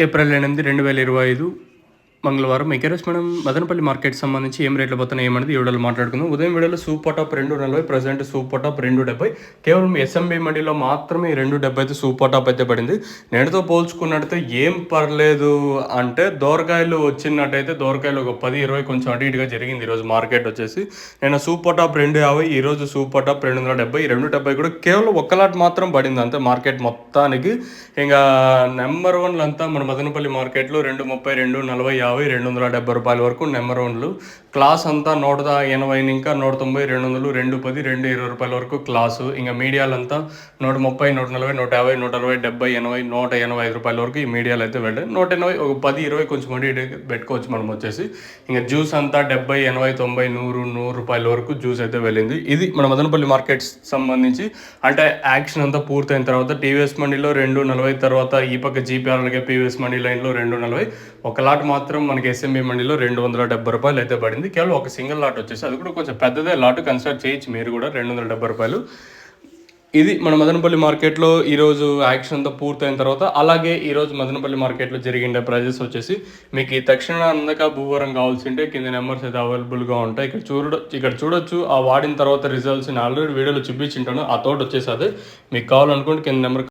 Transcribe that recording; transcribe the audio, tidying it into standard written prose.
April 8, 2025 మంగళవారం. మీకేరోజు మనం Madanapalle market సంబంధించి ఏం రేట్లు పోతున్నాయి ఏమనేది ఈ వీడియోలో మాట్లాడుకుందాం. ఉదయం వీడియోలో super top 2.40, present super top 2.70. కేవలం ఎస్ఎంబి మండీలో మాత్రమే 2.70 అయితే సూపర్ టాప్ అయితే పడింది. నేటితో పోల్చుకున్నట్టయితే ఏం పర్లేదు అంటే దోరకాయలు వచ్చినట్టయితే దోరకాయలు ఒక 10-20 కొంచెం అటు ఇటుగా జరిగింది ఈరోజు మార్కెట్ వచ్చేసి. నేను సూపర్ టాప్ 2.50, ఈరోజు సూపర్ టాప్ 270. 270 కూడా కేవలం ఒక్కలాట్ మాత్రం పడింది అంతే మార్కెట్ మొత్తానికి. ఇంకా నెంబర్ వన్లు అంతా మన మదనపల్లి మార్కెట్లో 230, 240, 50, 270 రూపాయల వరకు నెంబర్ వన్లు. క్లాస్ అంతా 180 ఇంకా 190, 200, 210, 220 రూపాయల వరకు క్లాసు. ఇంకా మీడియాలంతా 130, 140, 150, 160, 70, 80, 185 రూపాయల వరకు ఈ మీడియాలు అయితే వెళ్ళాయి. 180, ఒక 10-20 కొంచెం మడి పెట్టుకోవచ్చు మనం వచ్చేసి. ఇంకా జ్యూస్ అంతా 70, 80, 90, 100 రూపాయల వరకు జ్యూస్ అయితే వెళ్ళింది. ఇది మన మదనపల్లి మార్కెట్స్ సంబంధించి. అంటే యాక్షన్ అంతా పూర్తయిన తర్వాత టీవీఎస్ మండీలో 240, తర్వాత ఈ పక్క జీపీఆర్లకే పీవీఎస్ మండీ లైన్లో 240. ఒక లాట్ మాత్రం మనకి ఎస్ఎంబి మండీలో 270 రూపాయలు అయితే పడింది. కేవలం ఒక సింగిల్ లాట్ వచ్చేసి, అది కూడా కొంచెం పెద్దదే లాట్, కన్సిడర్ చేయొచ్చు మీరు కూడా. 270 రూపాయలు. ఇది మన మదనపల్లి మార్కెట్లో ఈరోజు యాక్షన్ అంతా పూర్తయిన తర్వాత. అలాగే ఈరోజు మదనపల్లి మార్కెట్లో జరిగిన ప్రైజెస్ వచ్చేసి మీకు ఈ తక్షణ అందక భూవరం కావాల్సింటే కింద నెంబర్స్ అయితే అవైలబుల్గా ఉంటాయి. ఇక్కడ చూడొచ్చు ఆ వాడిన తర్వాత రిజల్ట్స్ నేను ఆల్రెడీ వీడియోలో చూపించింటాను. ఆ తోట వచ్చేసి అదే మీకు కావాలనుకుంటే కింద నెంబర్